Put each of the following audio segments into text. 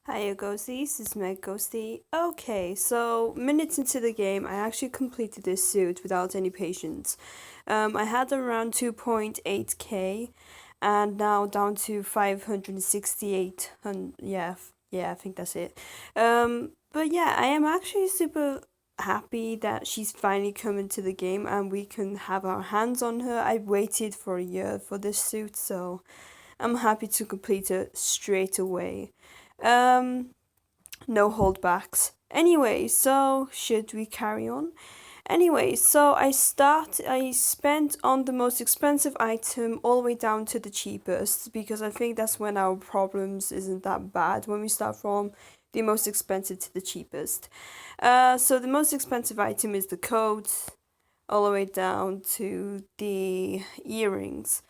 Hiya Ghosties, it's Meg Ghosty. Okay, so minutes into the game, I actually completed this suit without any patience. I had around 2.8k and now down to 568. Yeah, I think that's it. But yeah, I am actually super happy that she's finally coming to the game and we can have our hands on her. I waited for a year for this suit, so I'm happy to complete it straight away. Um, no holdbacks. Anyway, so should we carry on? Anyway, so I spent on the most expensive item all the way down to the cheapest because I think that's when our problems isn't that bad when we start from the most expensive to the cheapest. So the most expensive item is the coat, all the way down to the earrings.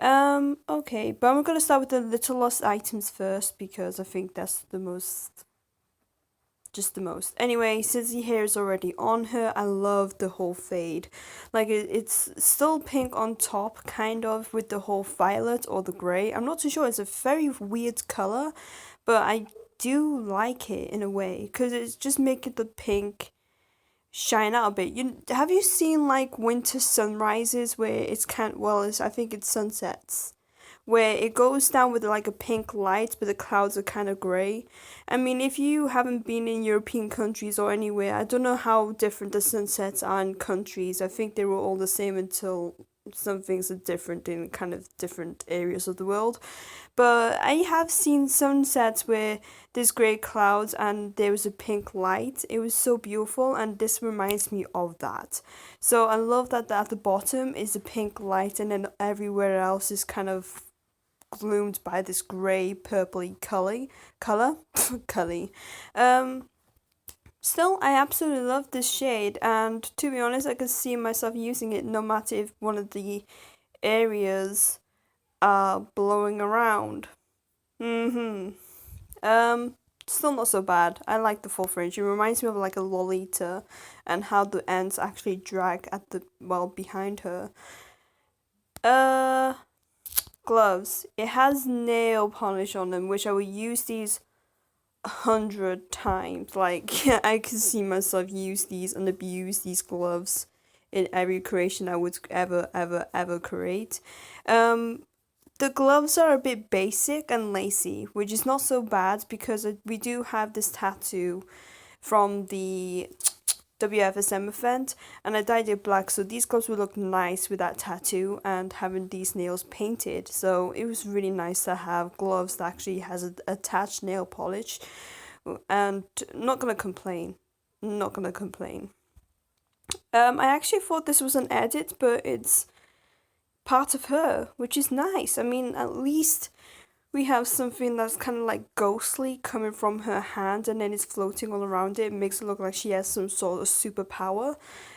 Okay, but I'm gonna start with the little lost items first because I think that's just the most. Anyway, since the hair is already on her, I love the whole fade. Like it's still pink on top, kind of with the whole violet or the grey. I'm not too sure. It's a very weird color, but I do like it in a way because it's just making the pink shine out a bit. Have you seen like winter sunrises where it's kind well, it's I think it's sunsets where it goes down with like a pink light, but the clouds are kind of grey. I mean, if you haven't been in European countries or anywhere, I don't know how different the sunsets are in countries. I think they were all the same until some things are different in kind of different areas of the world. But I have seen sunsets where there's grey clouds and there was a pink light. It was so beautiful, and this reminds me of that. So I love that at the bottom is a pink light, and then everywhere else is kind of gloomed by this grey purpley color color. um Still, I absolutely love this shade, and to be honest, I could see myself using it no matter if one of the areas are blowing around. Mm-hmm. um Still not so bad. I like the full fringe. It reminds me of like a lolita and how the ends actually drag at the behind her. uh Gloves. It has nail polish on them, which I will use these 100 times. Like I can see myself use these and abuse these gloves in every creation I would ever create. Um, the gloves are a bit basic and lacy, which is not so bad because we do have this tattoo from the WFSM event, and I dyed it black, so these gloves would look nice with that tattoo and having these nails painted. So it was really nice to have gloves that actually has a attached nail polish, and not gonna complain. Not gonna complain. I actually thought this was an edit, but it's part of her, which is nice. I mean, at least we have something that's kind of like ghostly coming from her hand and then it's floating all around it. It makes it look like she has some sort of superpower.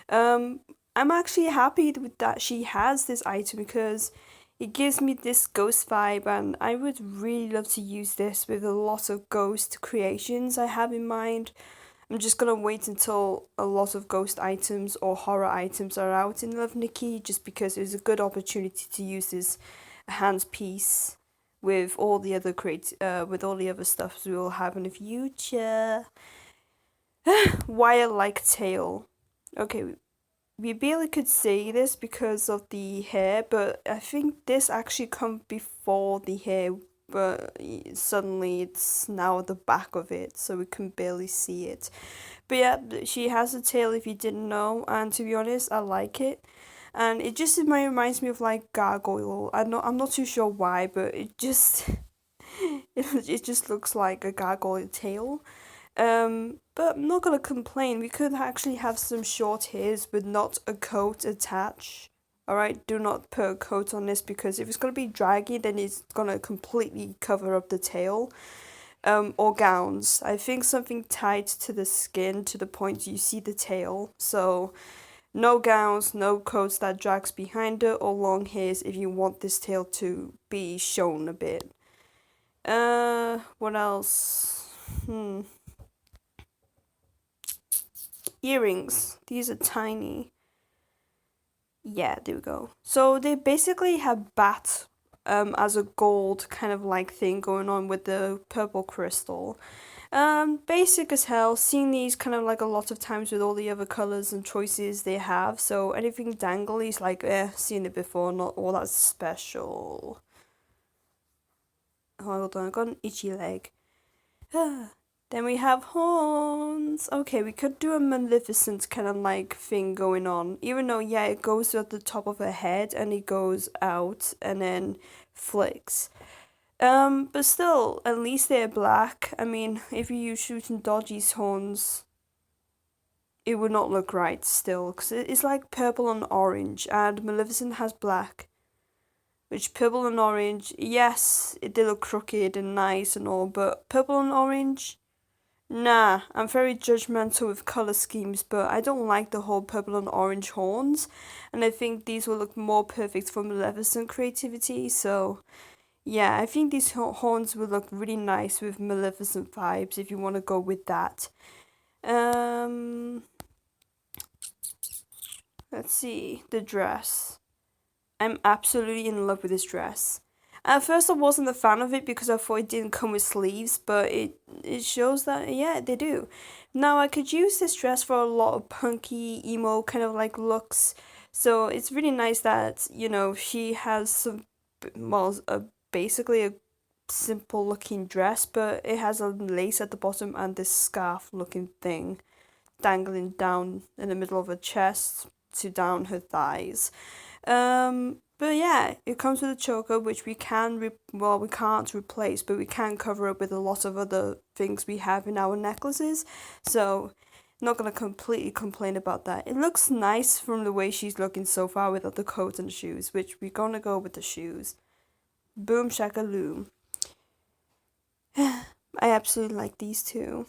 Um, I'm actually happy with that she has this item because it gives me this ghost vibe, and I would really love to use this with a lot of ghost creations I have in mind. I'm just gonna wait until a lot of ghost items or horror items are out in Love Nikki, just because it was a good opportunity to use this hands piece with all the other stuff we will have in the future. Wire like tail. Okay, we barely could see this because of the hair, but I think this actually come before the hair, but suddenly it's now at the back of it, so we can barely see it. But yeah, she has a tail if you didn't know, and to be honest, I like it. And it just reminds me of like gargoyle. I'm not too sure why, but it just it just looks like a gargoyle tail. But I'm not gonna complain. We could actually have some short hairs with not a coat attached. Alright, do not put a coat on this because if it's gonna be draggy, then it's gonna completely cover up the tail. Or gowns. I think something tied to the skin to the point you see the tail. So no gowns, no coats that drags behind it, or long hairs if you want this tail to be shown a bit. What else? Hmm. Earrings. These are tiny. Yeah, there we go. So they basically have bat as a gold kind of like thing going on with the purple crystal. Basic as hell. Seen these kind of like a lot of times with all the other colors and choices they have. So anything dangly is like, seen it before, not all that special. Hold on, I got an itchy leg. Then we have horns. Okay, we could do a Maleficent kind of like thing going on. Even though, yeah, it goes at the top of her head and it goes out and then flicks. But still, at least they're black. I mean, if you use shooting dodgy's horns, it would not look right still, because it's like purple and orange, and Maleficent has black. Which purple and orange, yes, it did look crooked and nice and all, but purple and orange, nah, I'm very judgmental with color schemes, but I don't like the whole purple and orange horns, and I think these will look more perfect for Maleficent creativity, so yeah, I think these horns will look really nice with Maleficent vibes if you want to go with that. Um, let's see, the dress. I'm absolutely in love with this dress. At first, I wasn't a fan of it because I thought it didn't come with sleeves, but it shows that, yeah, they do. Now, I could use this dress for a lot of punky, emo kind of like looks. So it's really nice that, she has some, well, basically a simple looking dress, but it has a lace at the bottom and this scarf looking thing dangling down in the middle of her chest to down her thighs. But yeah, it comes with a choker, which we we can't replace, but we can cover up with a lot of other things we have in our necklaces. So, not gonna completely complain about that. It looks nice from the way she's looking so far without the coat and the shoes, which we're gonna go with the shoes. Boom shakaloo. I absolutely like these two.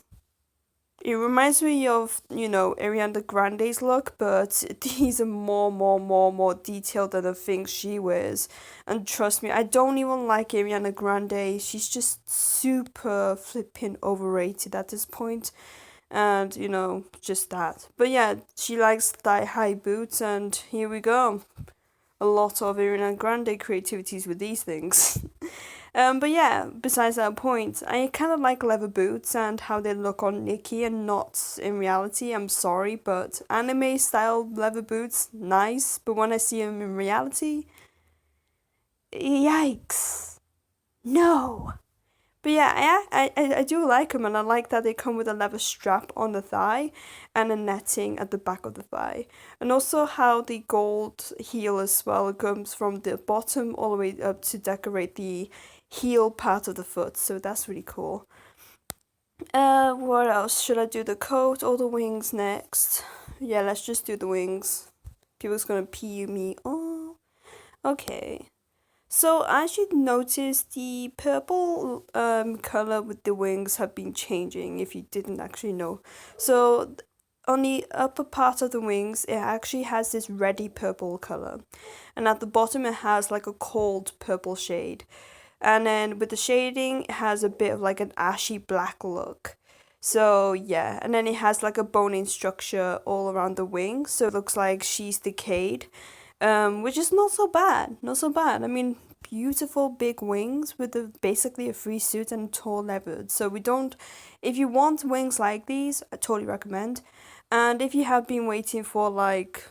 It reminds me of, Ariana Grande's look, but these are more detailed than the things she wears. And trust me, I don't even like Ariana Grande. She's just super flipping overrated at this point. And, just that. But yeah, she likes thigh high boots, and here we go. A lot of Ariana Grande creativities with these things. But yeah, besides that point, I kind of like leather boots and how they look on Nikki and not in reality. I'm sorry, but anime style leather boots, nice. But when I see them in reality, yikes. No. But yeah, I do like them, and I like that they come with a leather strap on the thigh and a netting at the back of the thigh. And also how the gold heel as well comes from the bottom all the way up to decorate the heel part of the foot. So that's really cool. What else? Should I do the coat or the wings next? Yeah, let's just do the wings. People's gonna pee me. Oh, okay. So as you notice, the purple color with the wings have been changing. If you didn't actually know, so on the upper part of the wings, it actually has this reddy purple color, and at the bottom it has like a cold purple shade, and then with the shading, it has a bit of like an ashy black look. So yeah, and then it has like a bone-in structure all around the wings, so it looks like she's decayed, which is not so bad. Not so bad. I mean, beautiful big wings with basically a free suit and tall leopard. So we don't. If you want wings like these, I totally recommend. And if you have been waiting for like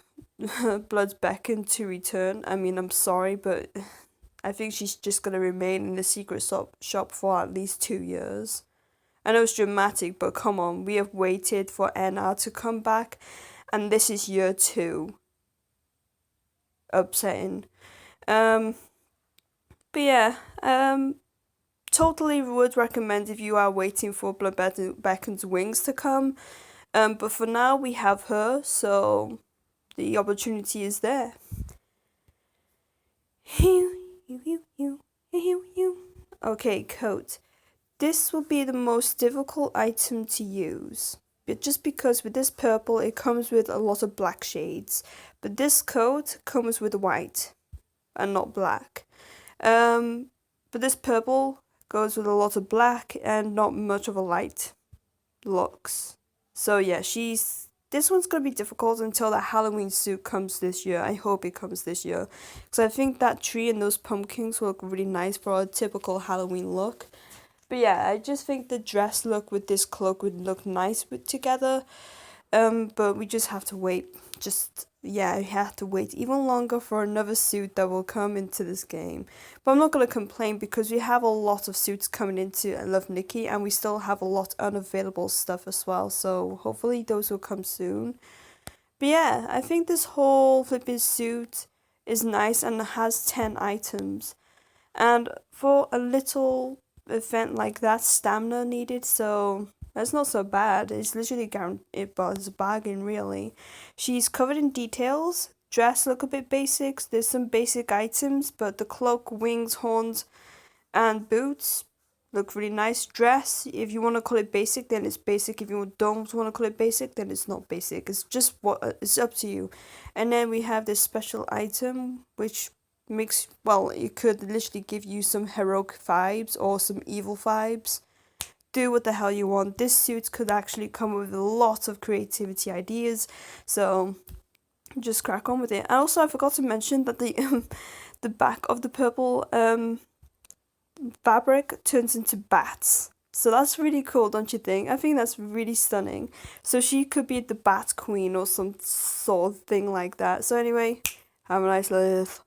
Blood's Beckon to return, I mean, I'm sorry, but I think she's just gonna remain in the secret shop for at least 2 years. I know it's dramatic, but come on, we have waited for Anna to come back, and this is year two. Upsetting. Um, but yeah, totally would recommend if you are waiting for Blood Beckon's wings to come. But for now, we have her, so the opportunity is there. Okay, coat. This will be the most difficult item to use. But just because with this purple, it comes with a lot of black shades. But this coat comes with white and not black. But this purple goes with a lot of black and not much of a light looks. So yeah, she's this one's gonna be difficult until the Halloween suit comes this year. I hope it comes this year, because I think that tree and those pumpkins will look really nice for a typical Halloween look. But yeah, I just think the dress look with this cloak would look nice with together. But we just have to wait. Just yeah, we have to wait even longer for another suit that will come into this game. But I'm not gonna complain because we have a lot of suits coming into I Love Nikki, and we still have a lot unavailable stuff as well. So hopefully those will come soon. But yeah, I think this whole flipping suit is nice and has 10 items. And for a little event like that, stamina needed, so that's not so bad. It's literally it was a bargain really. She's covered in details. Dress look a bit basics. There's some basic items, but the cloak, wings, horns, and boots look really nice. Dress, if you want to call it basic, then it's basic. If you don't want to call it basic, then it's not basic. It's just what it's up to you. And then we have this special item, which makes well, it could literally give you some heroic vibes or some evil vibes. Do what the hell you want. This suit could actually come with a lot of creativity ideas, so just crack on with it. And also, I forgot to mention that the the back of the purple fabric turns into bats. So that's really cool, don't you think? I think that's really stunning. So she could be the Bat Queen or some sort of thing like that. So anyway, have a nice life.